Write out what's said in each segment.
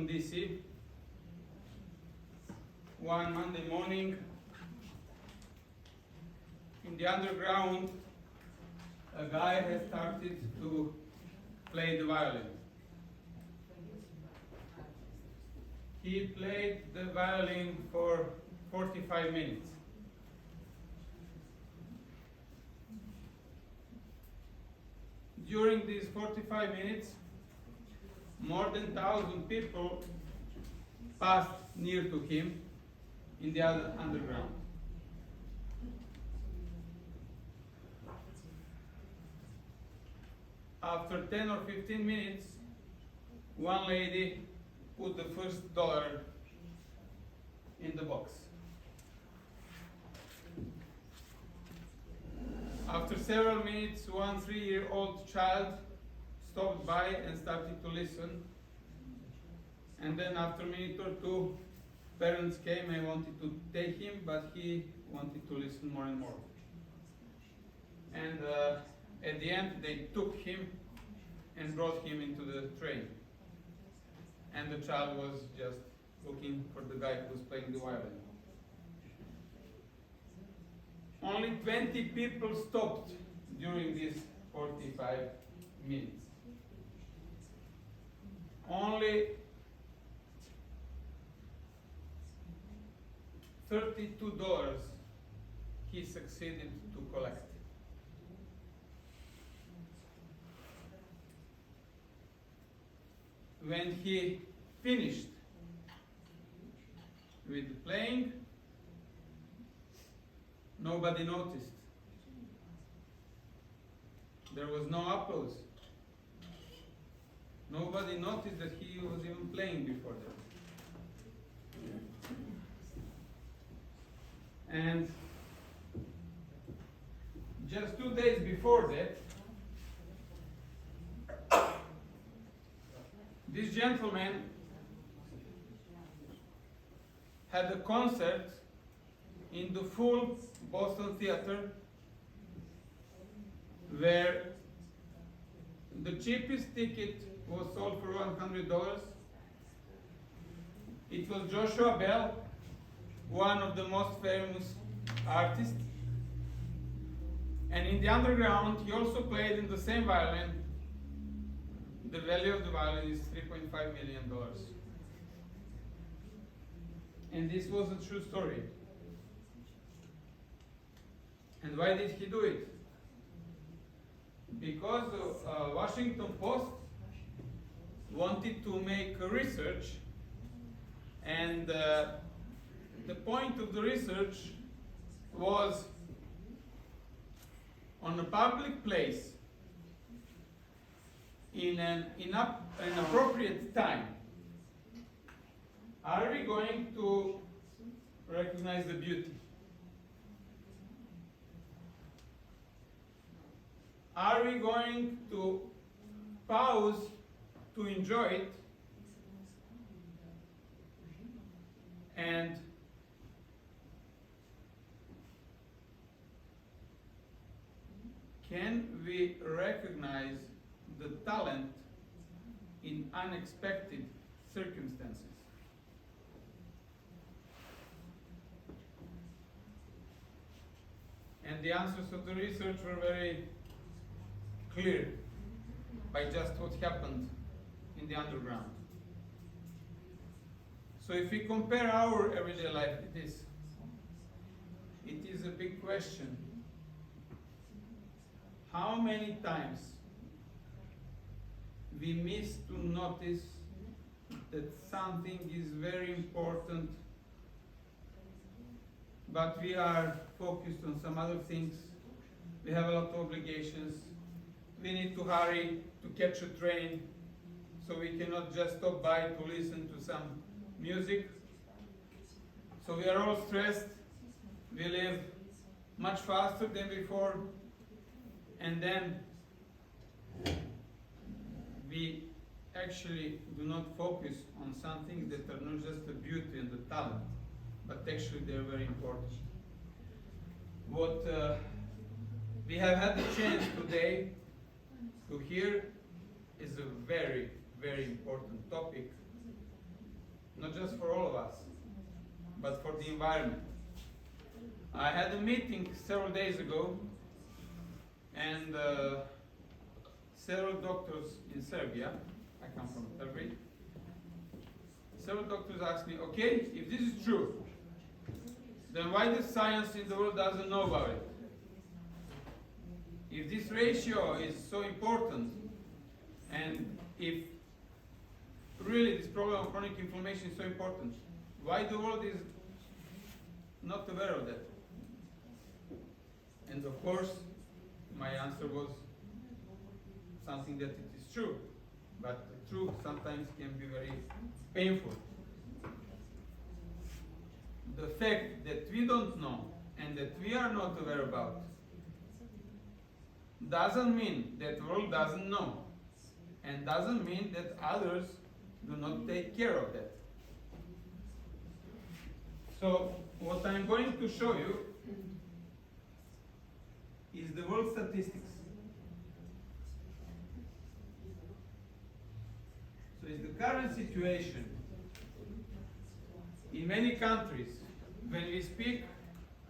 DC. One Monday morning, in the underground, a guy has started to play the violin. He played the violin for 45 minutes. During these 45 minutes, more than 1,000 people passed near to him in the other underground. After 10 or 15 minutes, one lady put the first dollar in the box. After several minutes, one 3-year-old child stopped by and started to listen. And then after a minute or two, parents came and wanted to take him, but he wanted to listen more and more. And at the end, they took him and brought him into the train. And the child was just looking for the guy who was playing the violin. Only 20 people stopped during these 45 minutes. Only $32 he succeeded to collect. When he finished with playing, nobody noticed. There was no applause. Nobody noticed that he was even playing before that. And just 2 days before that, this gentleman had a concert in the full Boston Theater, where the cheapest ticket was sold for $100. It was Joshua Bell, one of the most famous artists. And in the underground, he also played in the same violin. The value of the violin is $3.5 million. And this was a true story. And why did he do it? Because the Washington Post wanted to make a research, and the point of the research was on a public place in an appropriate time. Are we going to recognize the beauty? Are we going to pause to enjoy it? And can we recognize the talent in unexpected circumstances? And the answers of the research were very clear by just what happened in the underground. So if we compare our everyday life with this, it is a big question. How many times we miss to notice that something is very important, but we are focused on some other things. We have a lot of obligations. We need to hurry to catch a train, so we cannot just stop by to listen to some music. So we are all stressed. We live much faster than before, and then we actually do not focus on some things that are not just the beauty and the talent, but actually they are very important. What we have had the chance today to hear is a very, very important topic, not just for all of us, but for the environment. I had a meeting several days ago, and several doctors in Serbia, I come from Belgrade, several doctors asked me, okay, if this is true, then why the science in the world doesn't know about it? If this ratio is so important, and if really this problem of chronic inflammation is so important, why the world is not aware of that? And of course, my answer was something that it is true, but the truth sometimes can be very painful. The fact that we don't know and that we are not aware about doesn't mean that the world doesn't know, and doesn't mean that others do not take care of that. So what I'm going to show you is the world statistics. So it's the current situation in many countries when we speak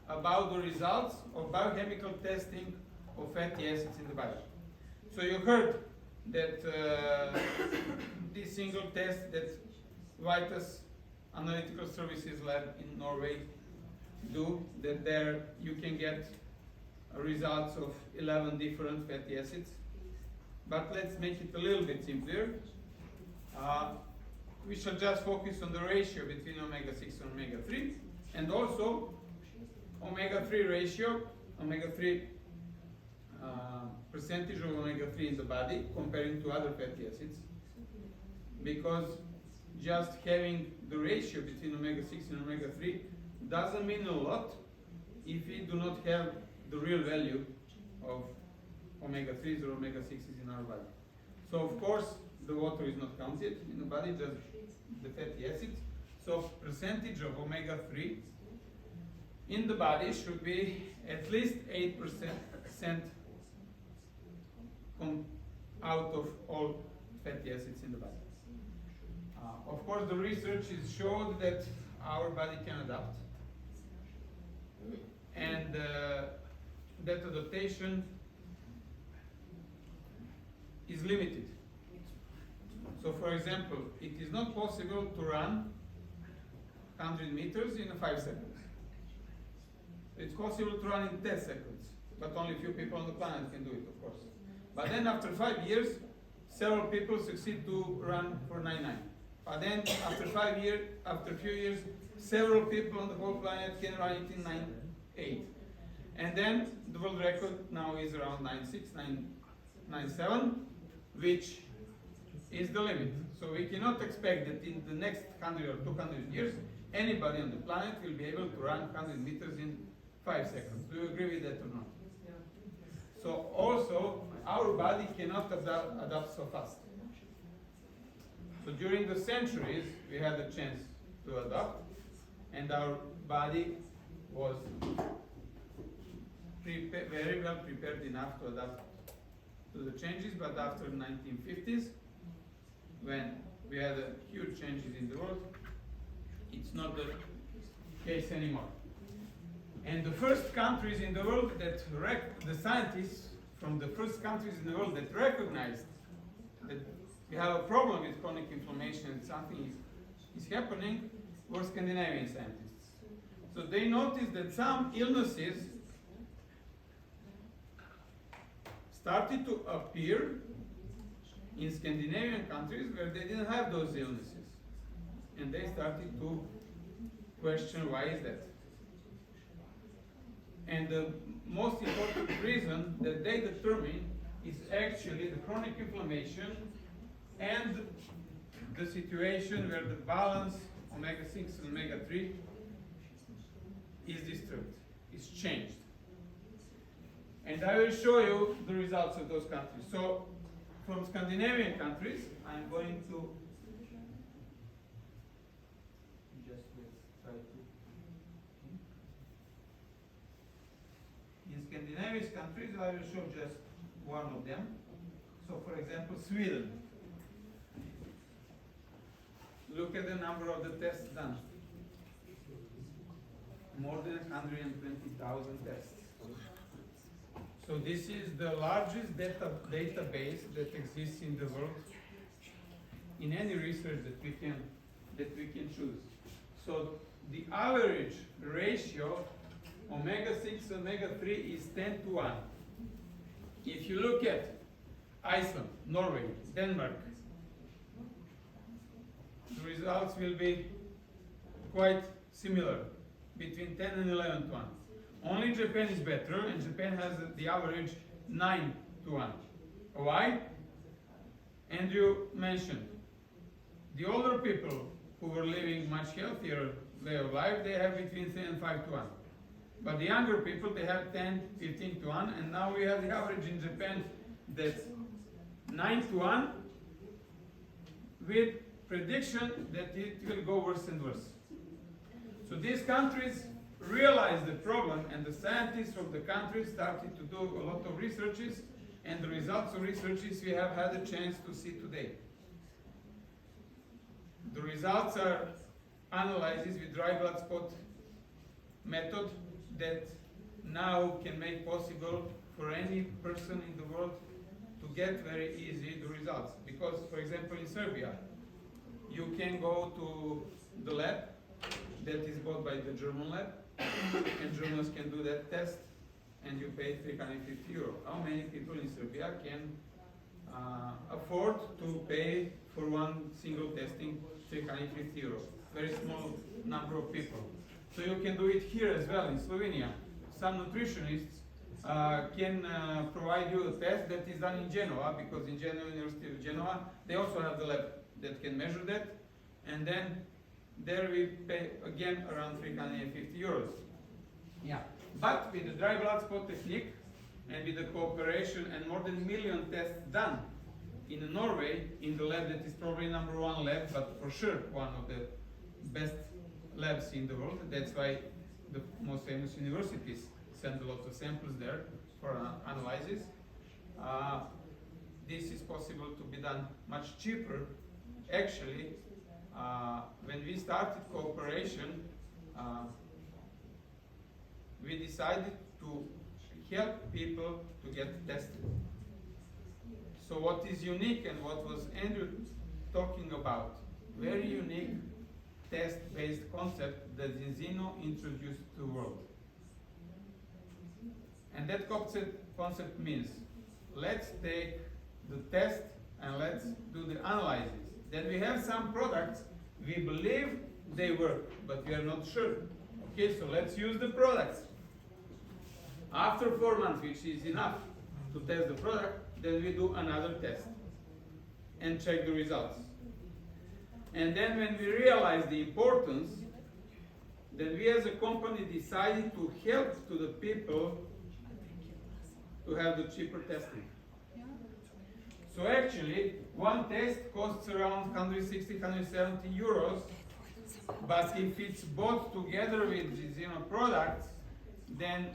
about the results of biochemical testing of fatty acids in the body. So you heard that this single test that Vitas Analytical Services Lab in Norway do, that there you can get results of 11 different fatty acids. But let's make it a little bit simpler. We shall just focus on the ratio between omega-6 and omega-3, and also omega-3 ratio, omega-3 percentage of omega-3 in the body comparing to other fatty acids, because just having the ratio between omega-6 and omega-3 doesn't mean a lot if we do not have the real value of omega-3s or omega-6s in our body. So of course the water is not counted in the body, just the fatty acids. So percentage of omega-3 in the body should be at least 8% out of all fatty acids in the body. Of course, the research is showed that our body can adapt, and that adaptation is limited. So, for example, it is not possible to run 100 meters in 5 seconds. It's possible to run in 10 seconds, but only a few people on the planet can do it, of course. But then after 5 years, several people succeed to run for 99. But then after a few years, several people on the whole planet can run it in 9.8. And then the world record now is around 9.6, 9.7, which is the limit. So we cannot expect that in the next 100 or 200 years, anybody on the planet will be able to run 100 meters in 5 seconds. Do you agree with that or not? So also, our body cannot adapt so fast. So during the centuries, we had a chance to adapt, and our body was very well prepared enough to adapt to the changes. But after the 1950s, when we had huge changes in the world, it's not the case anymore. And the first countries in the world that the scientists from the first countries in the world that recognized that we have a problem with chronic inflammation and something is happening were Scandinavian scientists. So they noticed that some illnesses started to appear in Scandinavian countries where they didn't have those illnesses. And they started to question, why is that? And the most important reason that they determine is actually the chronic inflammation and the situation where the balance omega-6 and omega-3 is disturbed, is changed. And I will show you the results of those countries. So from Scandinavian countries, I'm going to in Scandinavian countries, I will show just one of them. So for example, Sweden. look at the number of the tests done. More than 120,000 tests. So this is the largest database that exists in the world in any research that we can choose. So the average ratio omega-6 omega-3 is 10 to 1. If you look at Iceland, Norway, Denmark, the results will be quite similar, between 10 and 11 to 1. Only Japan is better, and Japan has the average 9 to 1. Why? Andrew mentioned, the older people who were living much healthier way of life, they have between 3 and 5 to 1. But the younger people, they have 10, 15 to 1, and now we have the average in Japan that's 9 to 1, with prediction that it will go worse and worse. So these countries realized the problem, and the scientists from the countries started to do a lot of researches, and the results of researches we have had a chance to see today. The results are analyses with dry blood spot method that now can make possible for any person in the world to get very easy the results. Because, for example, in Serbia, you can go to the lab that is bought by the German lab, and Germans can do that test, and you pay 350 euro. How many people in Serbia can afford to pay for one single testing 350 euro? Very small number of people. So you can do it here as well in Slovenia. Some nutritionists can provide you a test that is done in Genoa, because in Genoa, University of Genoa, they also have the lab that can measure that, and then there we pay again around 350 euros. Yeah. But with the dry blood spot technique and with the cooperation and more than 1 million tests done in Norway, in the lab that is probably #1 lab, but for sure one of the best labs in the world. That's why the most famous universities send a lot of samples there for analysis. This is possible to be done much cheaper. Actually, when we started cooperation, we decided to help people to get tested. So what is unique, and what was Andrew talking about, very unique test-based concept that Zinzino introduced to the world. And that concept means, let's take the test and let's do the analysis. Then we have some products, we believe they work, but we are not sure. Okay, so let's use the products. After 4 months, which is enough to test the product, then we do another test and check the results. And then when we realize the importance, then we as a company decided to help to the people to have the cheaper testing. So actually, one test costs around 160, 170 euros, but if it's bought together with Zinzino products, then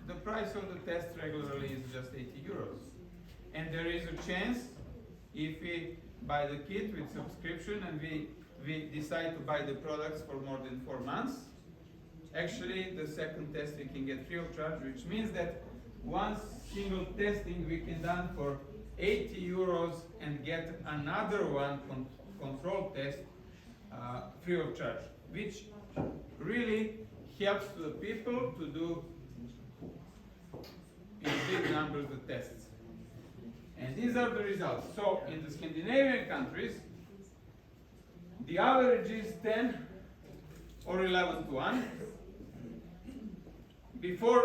the price of the test regularly is just 80 euros. And there is a chance, if we buy the kit with subscription and we decide to buy the products for more than 4 months, actually the second test we can get free of charge, which means that one single testing we can done for 80 euros and get another one control test free of charge, which really helps the people to do in big numbers the tests. And these are the results. So in the Scandinavian countries, the average is 10 or 11 to 1. Before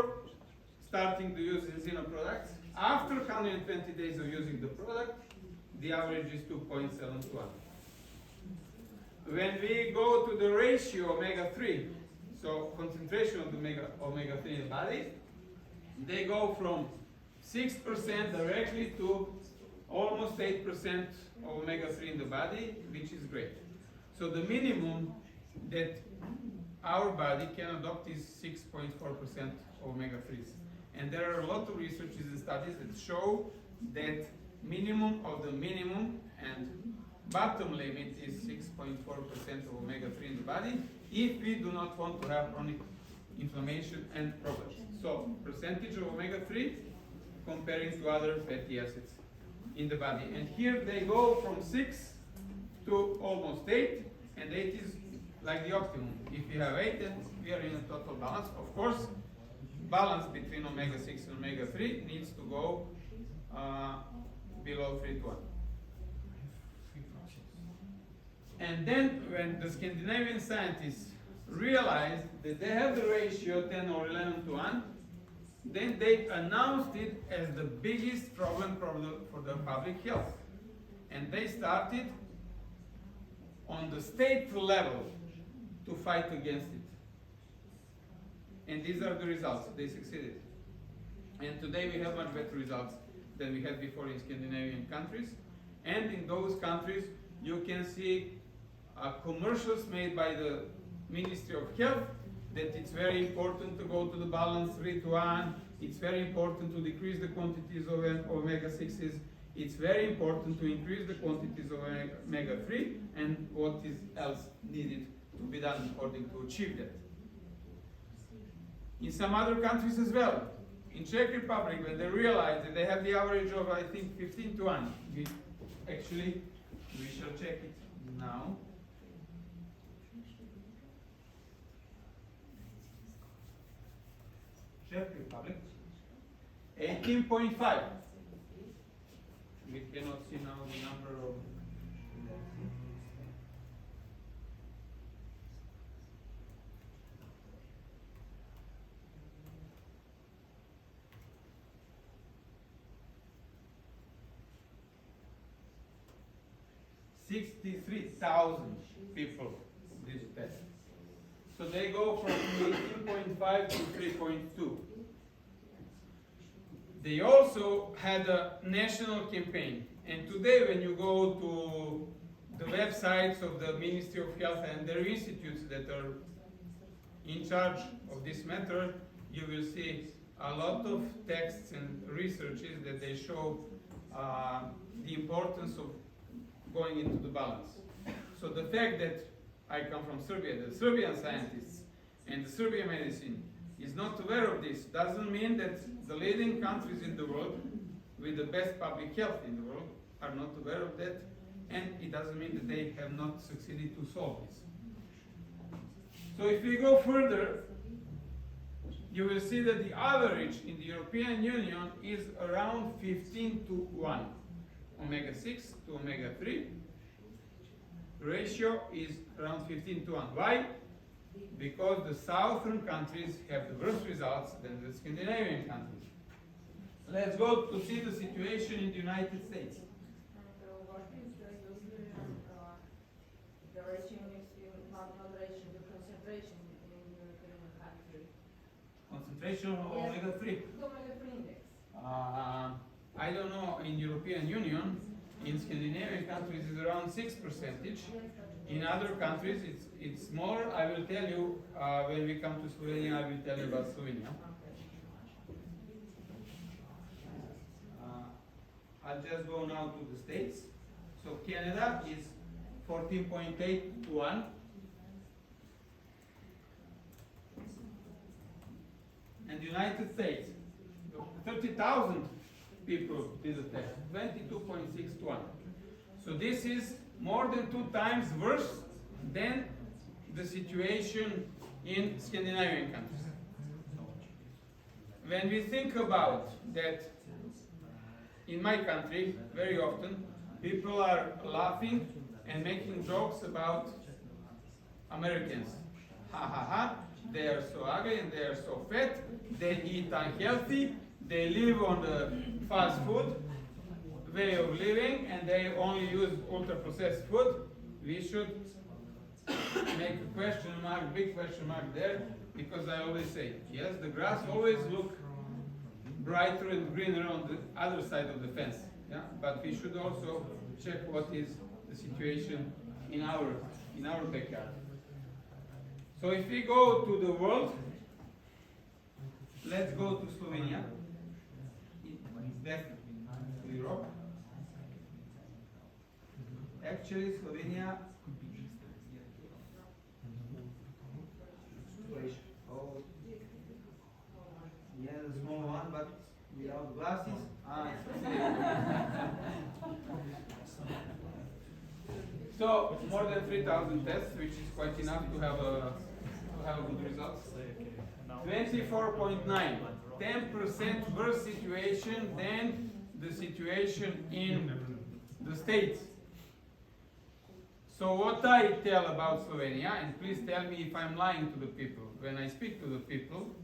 starting to use Zinzino products, after 120 days of using the product, the average is 2.7 to 1. When we go to the ratio omega-3, so concentration of the omega-3 in the body, they go from 6% directly to almost 8% of omega-3 in the body, which is great. So the minimum that our body can adopt is 6.4% of omega-3s. And there are a lot of researches and studies that show that minimum of the minimum and bottom limit is 6.4% of omega-3 in the body if we do not want to have chronic inflammation and problems. So percentage of omega-3 comparing to other fatty acids in the body. And here they go from 6 to almost 8, and 8 is like the optimum. If you have 8, then we are in a total balance. Of course, balance between omega-6 and omega-3 needs to go below 3 to 1. And then when the Scandinavian scientists realized that they have the ratio 10 or 11 to 1, then they announced it as the biggest problem for the public health. And they started on the state level to fight against it. And these are the results. They succeeded. And today we have much better results than we had before in Scandinavian countries. And in those countries, you can see commercials made by the Ministry of Health that it's very important to go to the balance 3 to 1. It's very important to decrease the quantities of omega-6s. It's very important to increase the quantities of omega-3 and what is else needed to be done according to achieve that. In some other countries as well. In Czech Republic, when they realized that they have the average of, I think, 15 to 1. We shall check it now. Czech Republic, 18.5. We cannot see now the number of. $63,000 people this test. So they go from 18.5 to 3.2. They also had a national campaign. And today when you go to the websites of the Ministry of Health and their institutes that are in charge of this matter, you will see a lot of texts and researches that they show the importance of going into the balance. So the fact that I come from Serbia, the Serbian scientists and the Serbian medicine is not aware of this doesn't mean that the leading countries in the world with the best public health in the world are not aware of that, and it doesn't mean that they have not succeeded to solve this. So if we go further, you will see that the average in the European Union is around 15 to 1. Omega-6 to omega-3 ratio is around 15 to 1. Why? Because the southern countries have the worse results than the Scandinavian countries. Let's go to see the situation in the United States. What is the ratio not ratio, the concentration in the European country? Concentration of omega-3. The omega-3 index. I don't know in European Union. In Scandinavian countries it's around 6%. In other countries it's smaller. I will tell you when we come to Slovenia. I will tell you about Slovenia. I'll just go now to the States. So Canada is 14.8 to 1. And the United States, 30,000 people did the test, 22.6 to 1. So this is more than 2 times worse than the situation in Scandinavian countries. When we think about that, in my country, very often, people are laughing and making jokes about Americans. Ha ha ha, they are so ugly and they are so fat, they eat unhealthy, they live on the fast food way of living, and they only use ultra-processed food. We should make a question mark, big question mark there, because I always say, yes, the grass always looks brighter and greener on the other side of the fence. Yeah? But we should also check what is the situation in our backyard. So if we go to the world, let's go to Slovenia. Back to Europe. Actually, Slovenia. Wait, oh, yeah, the small one, but without glasses. So more than 3,000 tests, which is quite enough to have a good result. 24.9, 10% worse situation than the situation in the States. So what I tell about Slovenia, and please tell me if I'm lying to the people. When I speak to the people,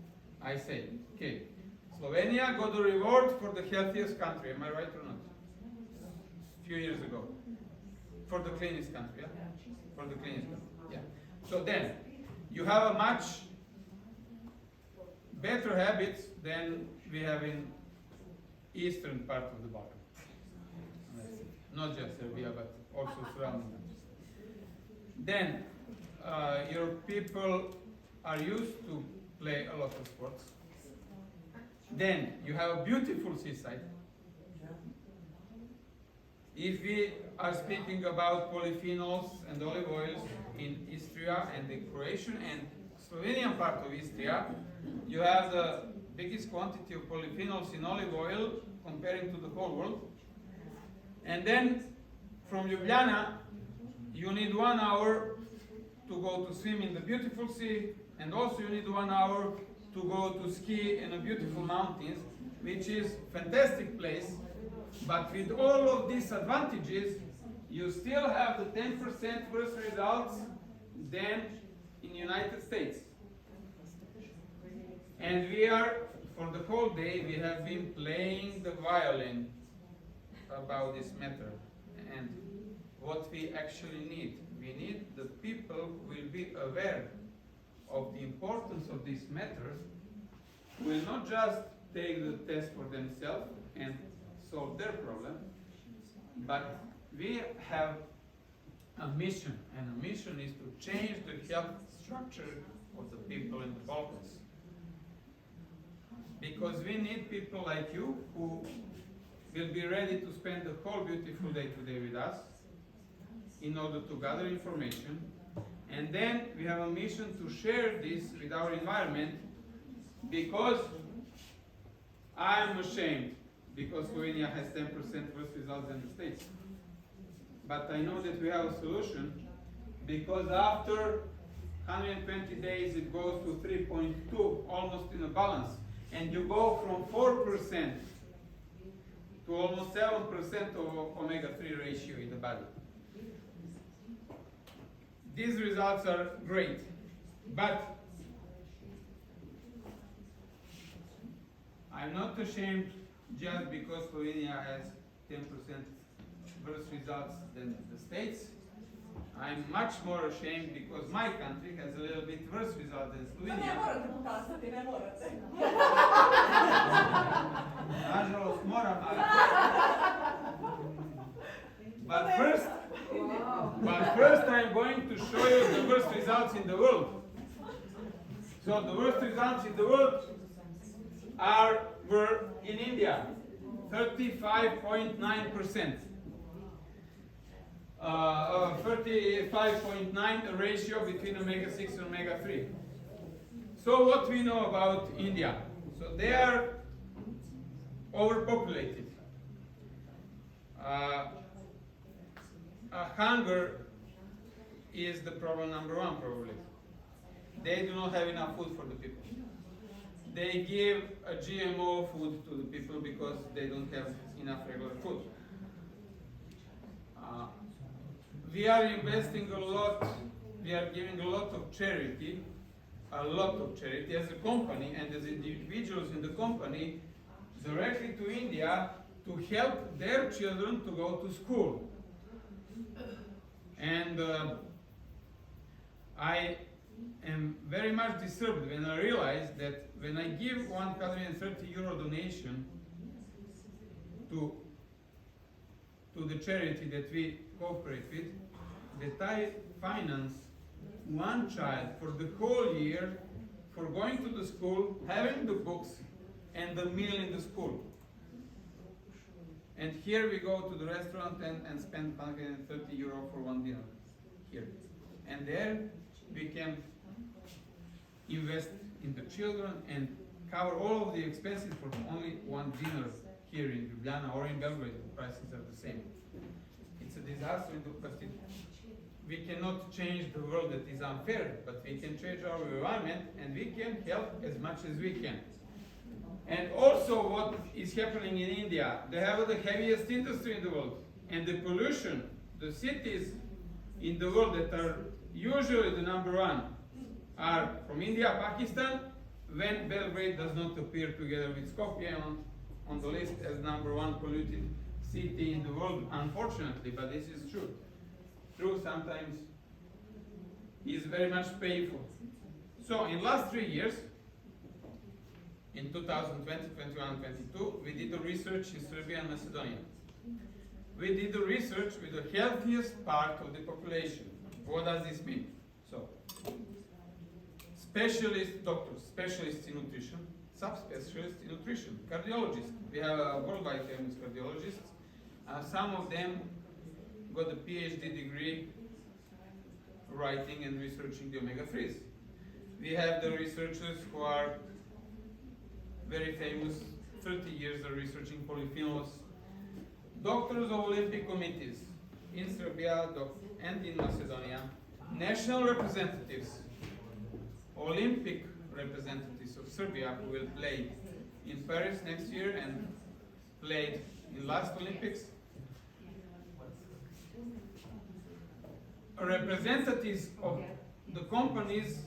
I say, okay, Slovenia got a reward for the healthiest country. Am I right or not? A few years ago. For the cleanest country, yeah? For the cleanest country, yeah. So then, you have a much better habits than we have in eastern part of the Balkan. Not just Serbia, but also surrounding countries. Then, your people are used to play a lot of sports. Then, you have a beautiful seaside. If we are speaking about polyphenols and olive oils in Istria and the Croatian and Slovenian part of Istria, you have the biggest quantity of polyphenols in olive oil comparing to the whole world. And then from Ljubljana, you need 1 hour to go to swim in the beautiful sea, and also you need 1 hour to go to ski in the beautiful mountains, which is fantastic place. But with all of these advantages, you still have the 10% worse results than in the United States. And we are, for the whole day, we have been playing the violin about this matter. And what we actually need, we need the people who will be aware of the importance of this matter, will not just take the test for themselves and solve their problem, but we have a mission, and the mission is to change the health structure of the people in the Balkans. Because we need people like you who will be ready to spend the whole beautiful day today with us in order to gather information, and then we have a mission to share this with our environment, because I am ashamed because Slovenia has 10% worse results than the States. But I know that we have a solution, because after 120 days it goes to 3.2, almost in a balance. And you go from 4% to almost 7% of omega-3 ratio in the body. These results are great, but I'm not ashamed just because Slovenia has 10% worse results than the States. I'm much more ashamed because my country has a little bit worse results than Slovenia. Nažalost moram, but first I'm going to show you the worst results in the world. So the worst results in the world were in India, 35.9%. 35.9 ratio between omega-6 and omega-3. So what we know about India? So they are overpopulated. Hunger is the problem number one, probably. They do not have enough food for the people. They give a GMO food to the people because they don't have enough regular food. We are investing a lot, we are giving a lot of charity as a company and as individuals in the company directly to India to help their children to go to school. And I am very much disturbed when I realize that when I give 130 euro donation to the charity that we cooperate with, that I finance one child for the whole year for going to the school, having the books and the meal in the school. And here we go to the restaurant and spend 130 euro for one dinner here. And there we can invest in the children and cover all of the expenses for only one dinner here in Ljubljana or in Belgrade. The prices are the same. It's a disaster, but we cannot change the world that is unfair, but we can change our environment and we can help as much as we can. And also what is happening in India, they have the heaviest industry in the world. And the pollution, the cities in the world that are usually the number one are from India, Pakistan, when Belgrade does not appear together with Skopje on the list as number one polluted city in the world, unfortunately, but this is true. True sometimes is very much painful. So in last 3 years, in 2020, 21, 22, we did the research in Serbia and Macedonia. We did the research with the healthiest part of the population. What does this mean? So, doctors, specialists in nutrition, subspecialists in nutrition, cardiologists. We have a worldwide famous cardiologists. Some of them got a PhD degree writing and researching the omega-3s. We have the researchers who are very famous, 30 years of researching polyphenols. Doctors of Olympic committees in Serbia and in Macedonia, national representatives, Olympic representatives of Serbia who will play in Paris next year and played in last Olympics, representatives of the companies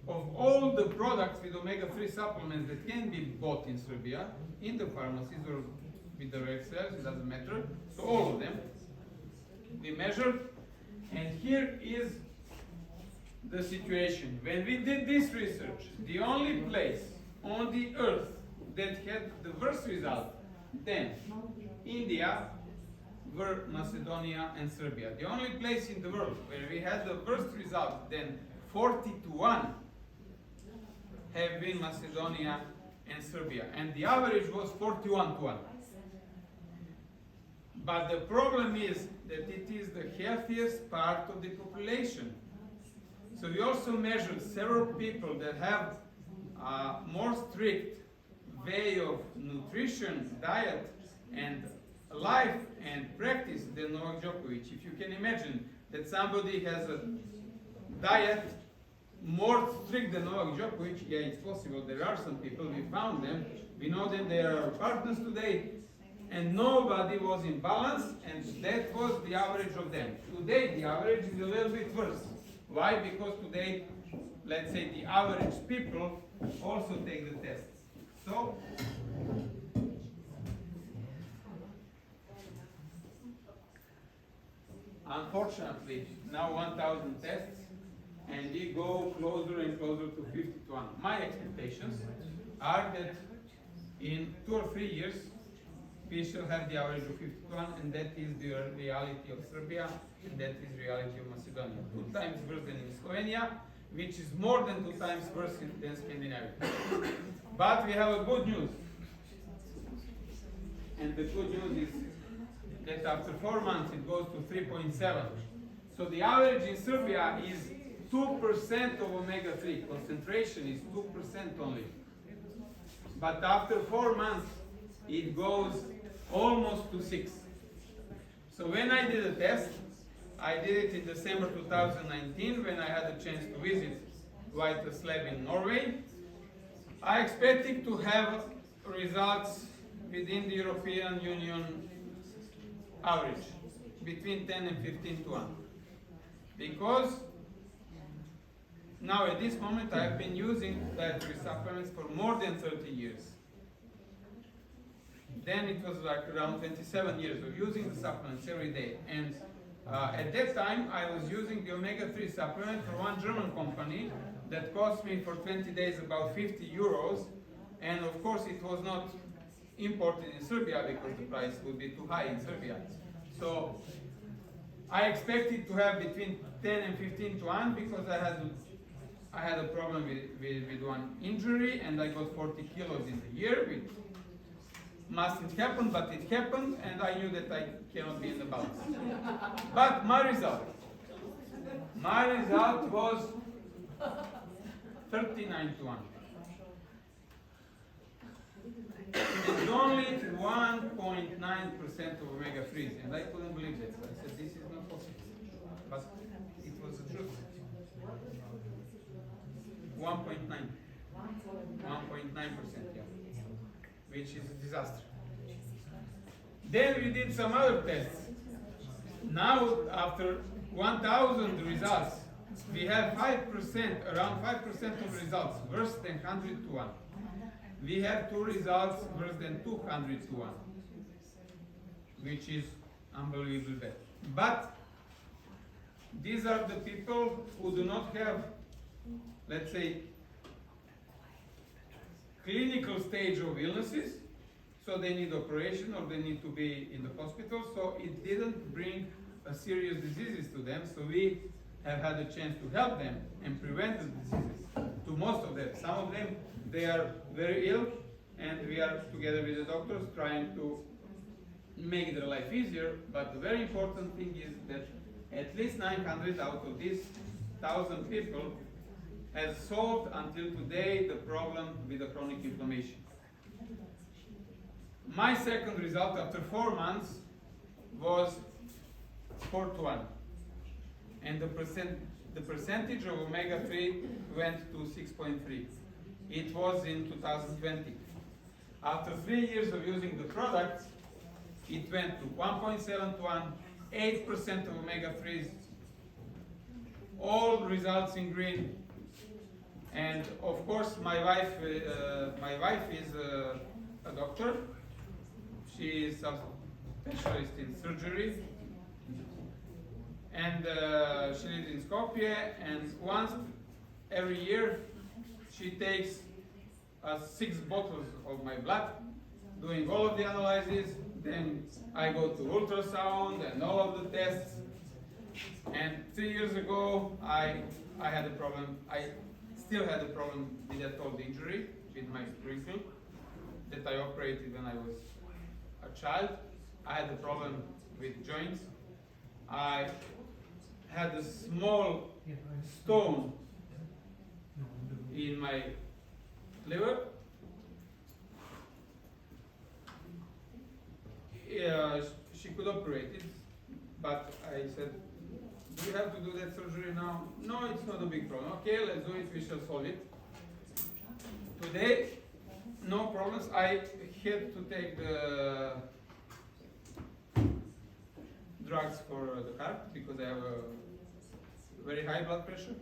of all the products with omega-3 supplements that can be bought in Serbia, in the pharmacies or with direct sales, it doesn't matter. So all of them, we measured, and here is the situation. When we did this research, the only place on the earth that had the worst result then India were Macedonia and Serbia. The only place in the world where we had the worst result then 40-1 have been Macedonia and Serbia, and the average was 41-1. But the problem is that it is the healthiest part of the population. So we also measured several people that have a more strict way of nutrition, diet, and life and practice than Novak Djokovic. If you can imagine that somebody has a diet more strict than Novak Djokovic, yeah, it's possible. There are some people, we found them, we know them, they are our partners today, and nobody was in balance, and that was the average of them. Today, the average is a little bit worse. Why? Because today, let's say the average people also take the tests. So, unfortunately, now 1,000 tests, and we go closer and closer to 50-1. My expectations are that in 2 or 3 years, we shall have the average of 50-1, and that is the reality of Serbia, and that is the reality of Macedonia. 2 times worse than in Slovenia, which is more than 2 times worse than Scandinavia. But we have a good news. And the good news is that after 4 months it goes to 3.7. So the average in Serbia is 2% of omega-3. Concentration is 2% only. But after 4 months it goes almost to 6. So when I did a test, I did it in December 2019 when I had a chance to visit White's lab in Norway. I expected to have results within the European Union average, between 10 and 15-1. Because now at this moment I have been using dietary supplements for more than 30 years. Then it was like around 27 years of using the supplements every day. And at that time I was using the omega-3 supplement for one German company that cost me for 20 days about 50 euros. And of course it was not imported in Serbia because the price would be too high in Serbia. So I expected to have between 10 and 15-1 because I had a problem with one injury, and I got 40 kilos in the year with mustn't happen, but it happened, and I knew that I cannot be in the balance. But my result was 39 to 1. And only 1.9% of omega-3s, and I couldn't believe that. I said, this is not possible. But it was the truth. 1.9%, yeah, which is a disaster. Then we did some other tests. Now, after 1,000 results, we have 5%, around 5% of results worse than 100 to 1. We have 2 results worse than 200 to 1, which is unbelievable bad. But these are the people who do not have, let's say, clinical stage of illnesses, so they need operation or they need to be in the hospital, so it didn't bring a serious diseases to them, so we have had a chance to help them and prevent the diseases to most of them. Some of them, they are very ill, and we are together with the doctors trying to make their life easier, but the very important thing is that at least 900 out of these 1,000 people has solved until today the problem with the chronic inflammation. My second result after 4 months was 4 to 1. And the percentage of omega-3 went to 6.3. It was in 2020. After 3 years of using the products, it went to 1.7 to 1, 8% of omega-3s, all results in green. And of course, my wife is a doctor. She is a specialist in surgery, and she lives in Skopje. And once every year, she takes 6 bottles of my blood, doing all of the analyses. Then I go to ultrasound and all of the tests. And 3 years ago, I had a problem. I still had a problem with that old injury, with my sprinkle, that I operated when I was a child. I had a problem with joints. I had a small stone in my liver. She could operate it, but I said, do you have to do that surgery now? No, it's not a big problem. Okay, let's do it, we shall solve it. Today, no problems. I had to take the drugs for the heart because I have a very high blood pressure.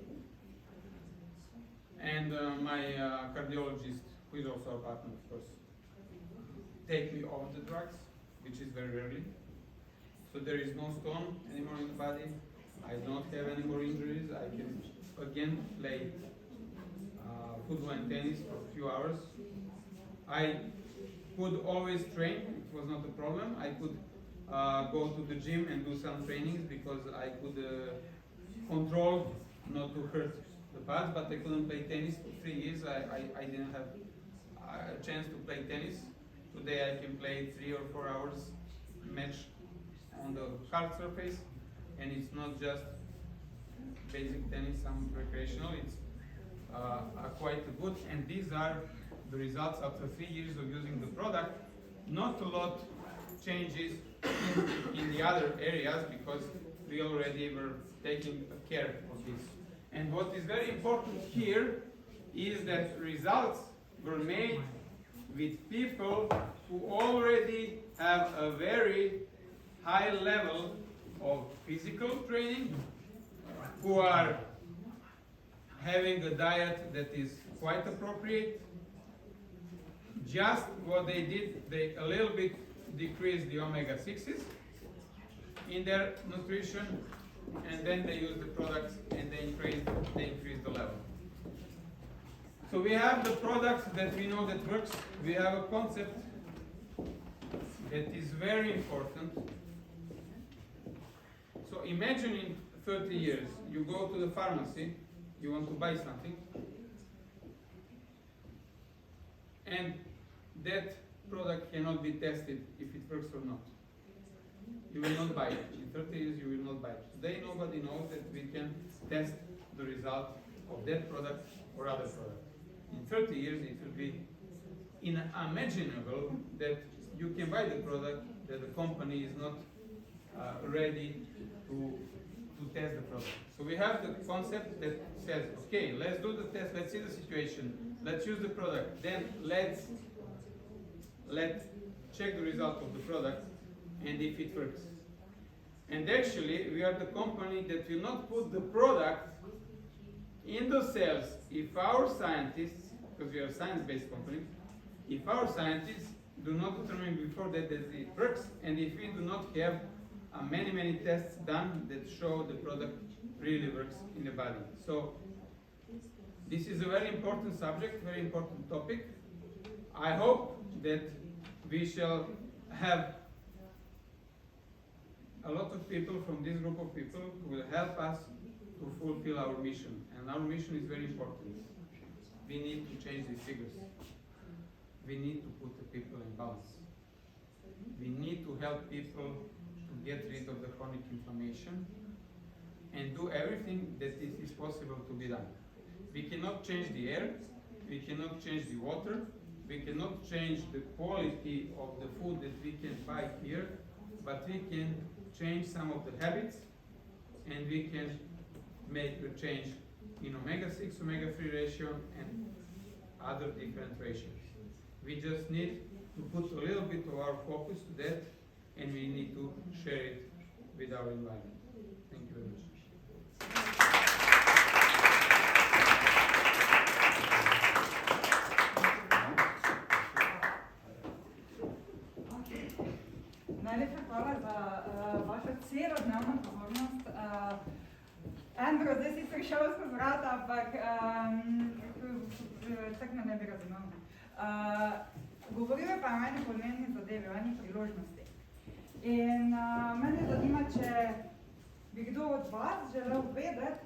And my cardiologist, who is also a partner, of course, take me off the drugs, which is very rarely. So there is no stone anymore in the body. I don't have any more injuries. I can again play football and tennis for a few hours. I could always train. It was not a problem. I could go to the gym and do some trainings because I could control not to hurt the pads, but I couldn't play tennis for 3 years. I didn't have a chance to play tennis. Today I can play 3 or 4 hours match on the hard surface, and it's not just basic tennis, some recreational, it's quite good. And these are the results after 3 years of using the product. Not a lot changes in the other areas because we already were taking care of this. And what is very important here is that results were made with people who already have a very high level of physical training, who are having a diet that is quite appropriate. Just what they did, they a little bit decreased the omega-6s in their nutrition, and then they use the products and they increase the level. So we have the products that we know that works. We have a concept that is very important. So imagine in 30 years, you go to the pharmacy, you want to buy something, and that product cannot be tested if it works or not. You will not buy it. In 30 years, you will not buy it. Today, nobody knows that we can test the result of that product or other product. In 30 years, it will be unimaginable that you can buy the product, that the company is not ready to test the product. So we have the concept that says, okay, let's do the test, let's see the situation, let's use the product, then let's check the result of the product and if it works. And actually, we are the company that will not put the product in the cells if our scientists, because we are a science-based company, if our scientists do not determine before that it works, and if we do not have many tests done that show the product really works in the body. So this is a very important subject, very important topic. I hope that we shall have a lot of people from this group of people who will help us to fulfill our mission. And our mission is very important. We need to change these figures. We need to put the people in balance. We need to help people to get rid of the chronic inflammation and do everything that it is possible to be done. We cannot change the air, we cannot change the water, we cannot change the quality of the food that we can buy here, but we can change some of the habits, and we can make a change in omega-6, omega-3 ratio and other different ratios. We just need to put a little bit of our focus to that, and we need to share it with our environment. Thank you very much. Najlepša hvala za vašo celodnevno pozornost. Andrew, zdaj si prišel skozi vrata, ampak tako me ne bi razumel. Govoril je pa o eni pomembni zadevi, o eni priložnosti. In mene zanima, če bi kdo od vas želel vedeti,